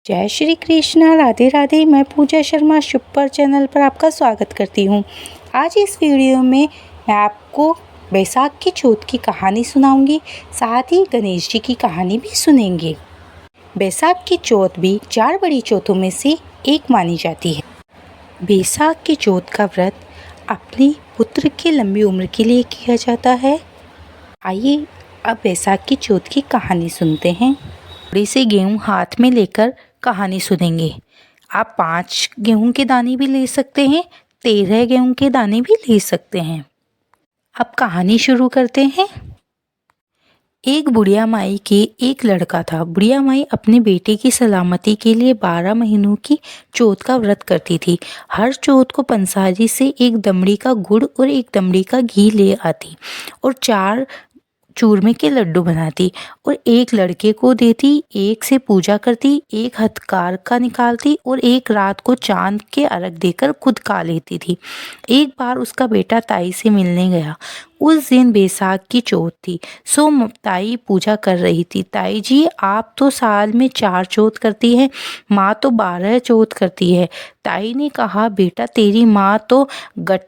जय श्री कृष्णा, राधे राधे। मैं पूजा Sharma super channel पर आपका स्वागत करती हूँ। आज इस वीडियो में मैं आपको बैसाख की चौथ की कहानी सुनाऊंगी, साथ ही गणेश जी की कहानी भी सुनेंगे। बैसाख की चौथ भी 4 बड़ी चौथों में से एक मानी जाती है। बैसाख की चौथ का व्रत अपनी पुत्र की लंबी उम्र के लिए किया जाता है। आइए अब बैसाख की चौथ की कहानी सुनते हैं। थोड़े से गेहूँ हाथ में लेकर कहानी सुनेंगे। आप 5 गेहूं के दाने भी ले सकते हैं, 13 गेहूं के दाने भी ले सकते हैं। अब कहानी शुरू करते हैं। एक बुढ़िया माई के एक लड़का था। बुढ़िया माई अपने बेटे की सलामती के लिए 12 महीनों की चौथ का व्रत करती थी। हर चौथ को पंसारी से एक दमड़ी का गुड़ और एक दमड़ी का घी ले आती और 4 चूरमे के लड्डू बनाती और एक लड़के को देती, एक से पूजा करती, एक हथकार का निकालती और एक रात को चांद के अर्घ देकर खुद खा लेती थी। एक बार उसका बेटा ताई से मिलने गया। उस दिन बैसाख की चौथ थी, सो ताई पूजा कर रही थी। ताई जी, आप तो साल में 4 चौथ करती है, माँ तो 12 चौथ करती है। ताई ने कहा, बेटा तेरी माँ तो गट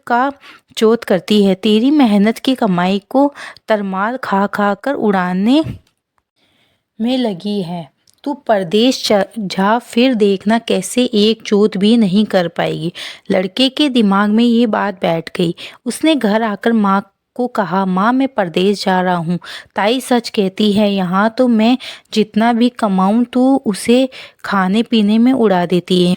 का चौथ करती है, तेरी मेहनत की कमाई को तरमाल खा खा कर उड़ाने में लगी है। तू परदेश जा, फिर देखना कैसे एक चौथ भी नहीं कर पाएगी। लड़के के दिमाग में ये बात बैठ गई। उसने घर आकर माँ को कहा, माँ मैं परदेश जा रहा हूँ। ताई सच कहती है, यहाँ तो मैं जितना भी कमाऊँ तू उसे खाने पीने में उड़ा देती है।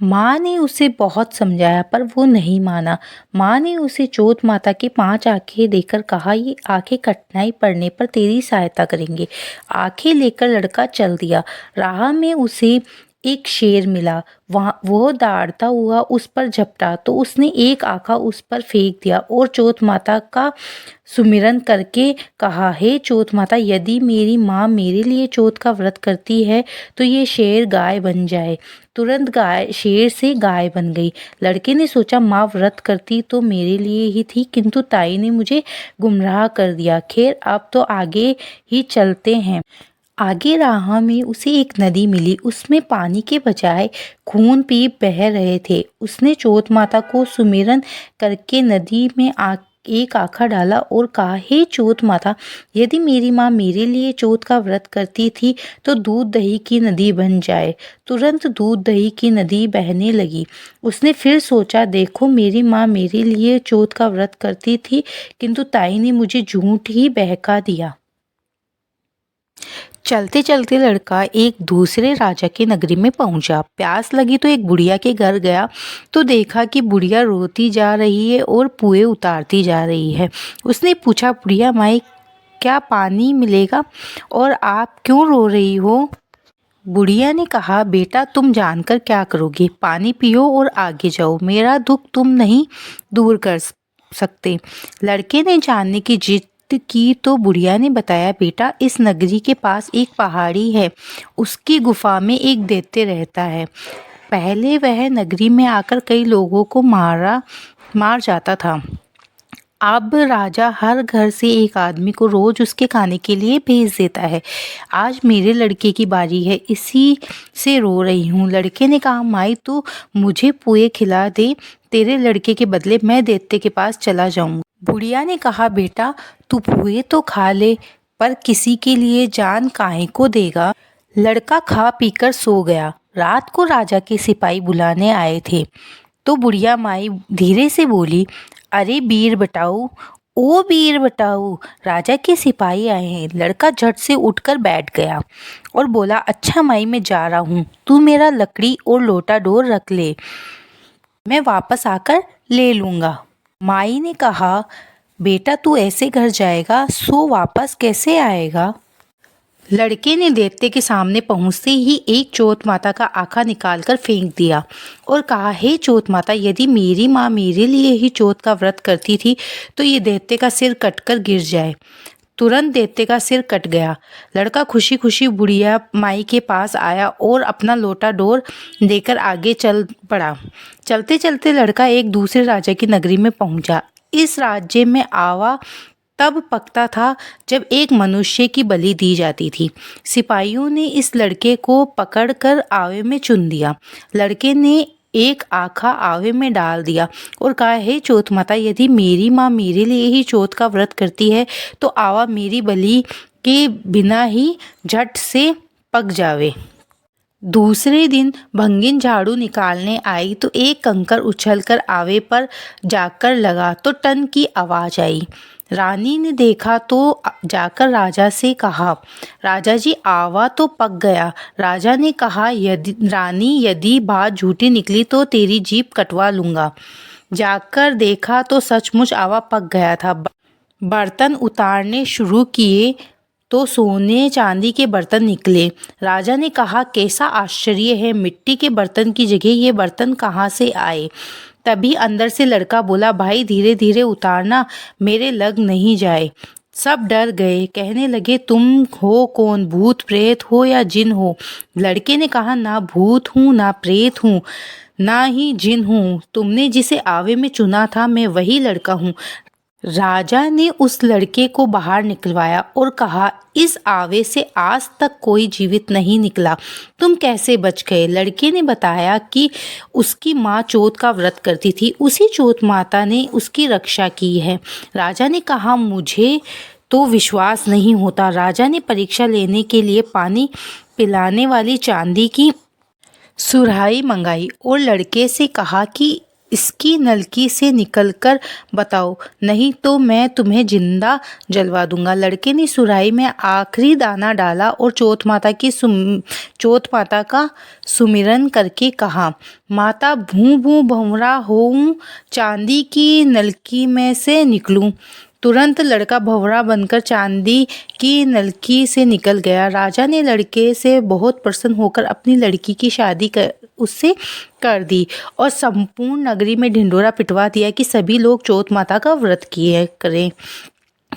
माँ ने उसे बहुत समझाया पर वो नहीं माना। माँ ने उसे चौथ माता के 5 आंखें देकर कहा, ये आंखें कठिनाई पड़ने पर तेरी सहायता करेंगे। आंखें लेकर लड़का चल दिया। राह में उसे एक शेर मिला। वो दौड़ता हुआ उस पर झपटा तो उसने एक आंखा उस पर फेंक दिया और चौथ माता का सुमिरन करके कहा, हे चौथ माता, यदि मेरी माँ मेरे लिए चौथ का व्रत करती है तो ये शेर गाय बन जाए। तुरंत गाय शेर से गाय बन गई। लड़के ने सोचा, माँ व्रत करती तो मेरे लिए ही थी, किंतु ताई ने मुझे गुमराह कर दिया। खैर अब तो आगे ही चलते हैं। आगे राह में उसे एक नदी मिली। उसमें पानी के बजाय खून पीप बह रहे थे। उसने चौथ माता को सुमिरन करके नदी में एक आंखा डाला और कहा, हे चौथ माता, यदि मेरी माँ मेरे लिए चौथ का व्रत करती थी तो दूध दही की नदी बन जाए। तुरंत दूध दही की नदी बहने लगी। उसने फिर सोचा, देखो मेरी माँ मेरे लिए चौथ का व्रत करती थी, किंतु ताई ने मुझे झूठ ही बहका दिया। चलते चलते लड़का एक दूसरे राजा की नगरी में पहुंचा। प्यास लगी तो एक बुढ़िया के घर गया तो देखा कि बुढ़िया रोती जा रही है और पुए उतारती जा रही है। उसने पूछा, बुढ़िया माई, क्या पानी मिलेगा और आप क्यों रो रही हो? बुढ़िया ने कहा, बेटा तुम जानकर क्या करोगे, पानी पियो और आगे जाओ, मेरा दुख तुम नहीं दूर कर सकते। लड़के ने जानने की जिद की तो बुढ़िया ने बताया, बेटा इस नगरी के पास एक पहाड़ी है, उसकी गुफा में एक दैत्य रहता है। पहले वह नगरी में आकर कई लोगों को मार जाता था। अब राजा हर घर से एक आदमी को रोज उसके खाने के लिए भेज देता है। आज मेरे लड़के की बारी है, इसी से रो रही हूँ। लड़के ने कहा, माई तू मुझे पुए खिला दे, तेरे लड़के के बदले मैं दैत्य के पास चला जाऊंगा। बुढ़िया ने कहा, बेटा तू पुए तो खा ले, पर किसी के लिए जान काहे को देगा। लड़का खा पीकर सो गया। रात को राजा के सिपाही बुलाने आए थे तो बुढ़िया माई धीरे से बोली, अरे बीर बटाऊ, ओ बीर बटाऊ, राजा के सिपाही आए हैं। लड़का झट से उठकर बैठ गया और बोला, अच्छा माई मैं जा रहा हूँ, तू मेरा लकड़ी और लोटा डोर रख ले, मैं वापस आकर ले लूँगा। माई ने कहा, बेटा तू ऐसे घर जाएगा सो वापस कैसे आएगा? लड़के ने दैत्य के सामने पहुंचते ही एक चौथ माता का आंखा निकालकर फेंक दिया और कहा, हे चौथ माता, यदि मेरी माँ मेरे लिए ही चौथ का व्रत करती थी तो ये दैत्य का सिर कटकर गिर जाए। तुरंत दैत्य का सिर कट गया। लड़का खुशी खुशी बुढ़िया माई के पास आया और अपना लोटा डोर देकर आगे चल पड़ा। चलते चलते लड़का एक दूसरे राजा की नगरी में पहुंचा। इस राज्य में आवा तब पकता था जब एक मनुष्य की बलि दी जाती थी। सिपाहियों ने इस लड़के को पकड़कर आवे में चुन दिया। लड़के ने एक आखा आवे में डाल दिया और कहा, हे चौथ माता, यदि मेरी माँ मेरे लिए ही चौथ का व्रत करती है तो आवा मेरी बलि के बिना ही झट से पक जावे। दूसरे दिन भंगिन झाड़ू निकालने आई तो एक कंकर उछलकर आवे पर जाकर लगा तो टन की आवाज़ आई। रानी ने देखा तो जाकर राजा से कहा, राजा जी, आवा तो पक गया। राजा ने कहा, यदि बात झूठी निकली तो तेरी जीभ कटवा लूँगा। जाकर देखा तो सचमुच आवा पक गया था। बर्तन उतारने शुरू किए तो सोने चांदी के बर्तन निकले। राजा ने कहा, कैसा आश्चर्य है, मिट्टी के बर्तन की जगह ये बर्तन कहाँ से आए। तभी अंदर से लड़का बोला, भाई धीरे धीरे उतारना, मेरे लग नहीं जाए। सब डर गए, कहने लगे, तुम हो कौन, भूत प्रेत हो या जिन हो। लड़के ने कहा, ना भूत हूँ ना प्रेत हूँ ना ही जिन हूँ, तुमने जिसे आवे में चुना था मैं वही लड़का हूँ। राजा ने उस लड़के को बाहर निकलवाया और कहा, इस आवे से आज तक कोई जीवित नहीं निकला, तुम कैसे बच गए। लड़के ने बताया कि उसकी माँ चौथ का व्रत करती थी, उसी चौथ माता ने उसकी रक्षा की है। राजा ने कहा, मुझे तो विश्वास नहीं होता। राजा ने परीक्षा लेने के लिए पानी पिलाने वाली चांदी की सुराही मंगाई और लड़के से कहा कि इसकी नलकी से निकलकर बताओ, नहीं तो मैं तुम्हें जिंदा जलवा दूंगा। लड़के ने सुराही में आखिरी दाना डाला और चौथ माता का सुमिरन करके कहा, माता भूं भूं भंवरा होऊं, चांदी की नलकी में से निकलूं। तुरंत लड़का भंवरा बनकर चांदी की नलकी से निकल गया। राजा ने लड़के से बहुत प्रसन्न होकर अपनी लड़की की शादी उससे कर दी और संपूर्ण नगरी में ढिंढोरा पिटवा दिया कि सभी लोग चौथ माता का व्रत किए करें।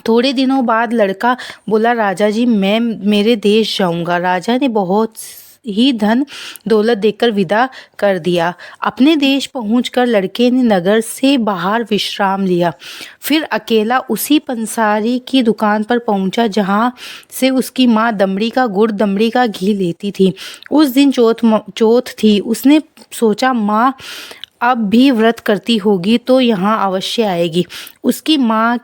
थोड़े दिनों बाद लड़का बोला, राजा जी, मैं मेरे देश जाऊंगा। राजा ने बहुत ही धन दौलत देकर विदा कर दिया। अपने देश पहुंचकर लड़के ने नगर से बाहर विश्राम लिया। फिर अकेला उसी पंसारी की दुकान पर पहुंचा जहां से उसकी माँ दमड़ी का गुड़ दमड़ी का घी लेती थी। उस दिन चौथ थी। उसने सोचा, माँ अब भी व्रत करती होगी तो यहाँ अवश्य आएगी। उसकी माँ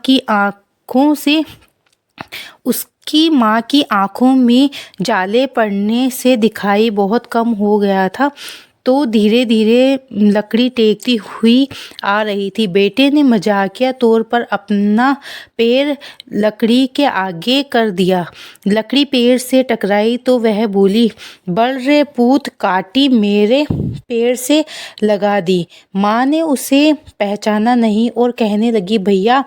की आंखों में जाले पड़ने से दिखाई बहुत कम हो गया था तो धीरे धीरे लकड़ी टेकती हुई आ रही थी। बेटे ने मजाकिया तौर पर अपना पैर लकड़ी के आगे कर दिया। लकड़ी पैर से टकराई तो वह बोली, बल रे पूत, काटी मेरे पैर से लगा दी। माँ ने उसे पहचाना नहीं और कहने लगी, भैया,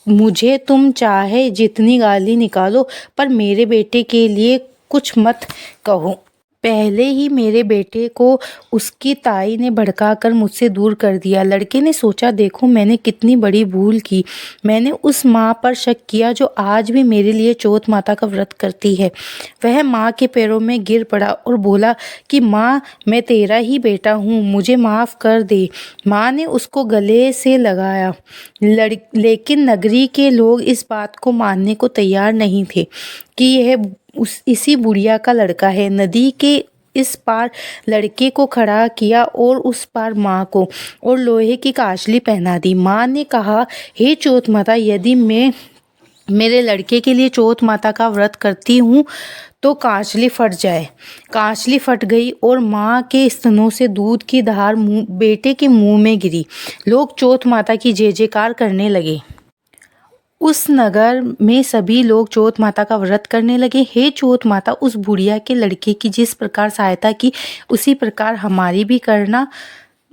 मुझे तुम चाहे जितनी गाली निकालो पर मेरे बेटे के लिए कुछ मत कहो। पहले ही मेरे बेटे को उसकी ताई ने भड़काकर मुझसे दूर कर दिया। लड़के ने सोचा, देखो मैंने कितनी बड़ी भूल की। मैंने उस माँ पर शक किया जो आज भी मेरे लिए चौथ माता का व्रत करती है। वह माँ के पैरों में गिर पड़ा और बोला कि माँ, मैं तेरा ही बेटा हूँ, मुझे माफ़ कर दे। माँ ने उसको गले से लगाया। लेकिन नगरी के लोग इस बात को मानने को तैयार नहीं थे कि यह इसी बुढ़िया का लड़का है। नदी के इस पार लड़के को खड़ा किया और उस पार माँ को, और लोहे की कांचली पहना दी। माँ ने कहा, हे चौथ माता, यदि मैं मेरे लड़के के लिए चौथ माता का व्रत करती हूँ तो कांचली फट जाए। कांचली फट गई और माँ के स्तनों से दूध की धार बेटे के मुंह में गिरी। लोग चौथ माता की जय जयकार करने लगे। उस नगर में सभी लोग चौथ माता का व्रत करने लगे। हे चौथ माता, उस बुढ़िया के लड़के की जिस प्रकार सहायता की उसी प्रकार हमारी भी करना।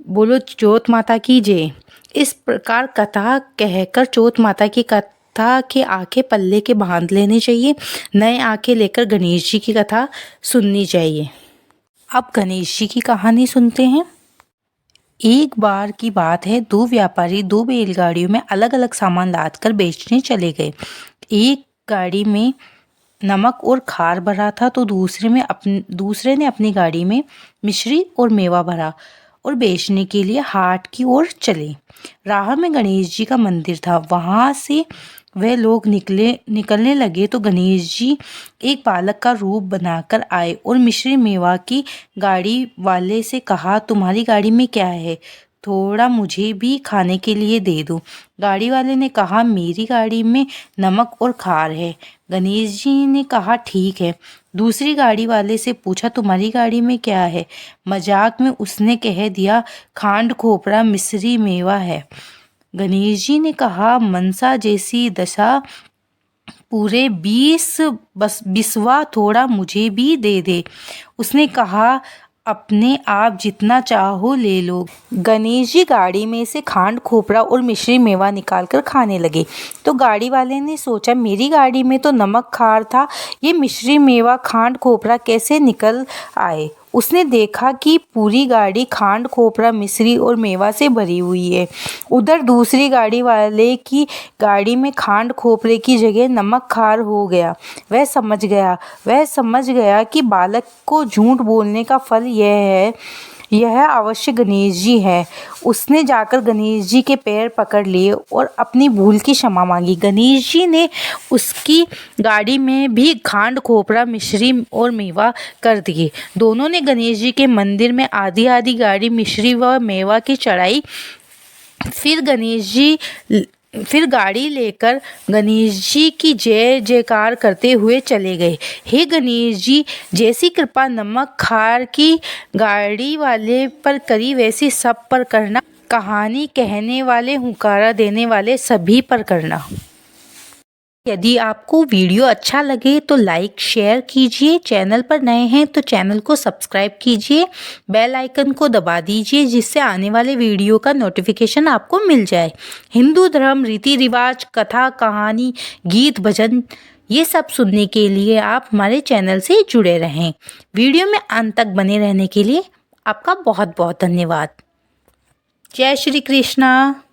बोलो चौथ माता की जय। इस प्रकार कथा कहकर चौथ माता की कथा के आंखें पल्ले के बांध लेने चाहिए। नए आंखें लेकर गणेश जी की कथा सुननी चाहिए। अब गणेश जी की कहानी सुनते हैं। एक बार की बात है, दो व्यापारी दो बैलगाड़ियों में अलग अलग सामान लादकर बेचने चले गए। एक गाड़ी में नमक और खार भरा था तो दूसरे ने अपनी गाड़ी में मिश्री और मेवा भरा और बेचने के लिए हाट की ओर चले। राह में गणेश जी का मंदिर था। वहां से वह लोग निकलने लगे तो गणेश जी एक बालक का रूप बनाकर आए और मिश्री मेवा की गाड़ी वाले से कहा, तुम्हारी गाड़ी में क्या है, थोड़ा मुझे भी खाने के लिए दे दो। गाड़ी वाले ने कहा, मेरी गाड़ी में नमक और खार है। गणेश जी ने कहा, ठीक है। दूसरी गाड़ी वाले से पूछा, तुम्हारी गाड़ी में क्या है। मजाक में उसने कह दिया, खांड खोपरा मिश्री मेवा है। गणेश जी ने कहा, मनसा जैसी दशा, पूरे 20 थोड़ा मुझे भी दे दे। उसने कहा, अपने आप जितना चाहो ले लो। गणेश जी गाड़ी में से खांड खोपरा और मिश्री मेवा निकालकर खाने लगे तो गाड़ी वाले ने सोचा, मेरी गाड़ी में तो नमक खार था, ये मिश्री मेवा खांड खोपरा कैसे निकल आए। उसने देखा कि पूरी गाड़ी खांड खोपरा मिश्री और मेवा से भरी हुई है। उधर दूसरी गाड़ी वाले की गाड़ी में खांड खोपरे की जगह नमक खार हो गया। वह समझ गया कि बालक को झूठ बोलने का फल यह अवश्य गणेश जी है। उसने जाकर गणेश जी के पैर पकड़ लिए और अपनी भूल की क्षमा मांगी। गणेश जी ने उसकी गाड़ी में भी खांड खोपरा मिश्री और मेवा कर दिए। दोनों ने गणेश जी के मंदिर में आधी आधी गाड़ी मिश्री व मेवा की चढ़ाई। फिर गाड़ी लेकर गणेश जी की जय जयकार करते हुए चले गए। हे गणेश जी, जैसी कृपा नमक खार की गाड़ी वाले पर करी वैसी सब पर करना। कहानी कहने वाले, हुंकारा देने वाले सभी पर करना। यदि आपको वीडियो अच्छा लगे तो लाइक शेयर कीजिए। चैनल पर नए हैं तो चैनल को सब्सक्राइब कीजिए। बेल आइकन को दबा दीजिए जिससे आने वाले वीडियो का नोटिफिकेशन आपको मिल जाए। हिंदू धर्म, रीति रिवाज, कथा कहानी, गीत भजन, ये सब सुनने के लिए आप हमारे चैनल से जुड़े रहें। वीडियो में अंत तक बने रहने के लिए आपका बहुत बहुत धन्यवाद। जय श्री कृष्णा।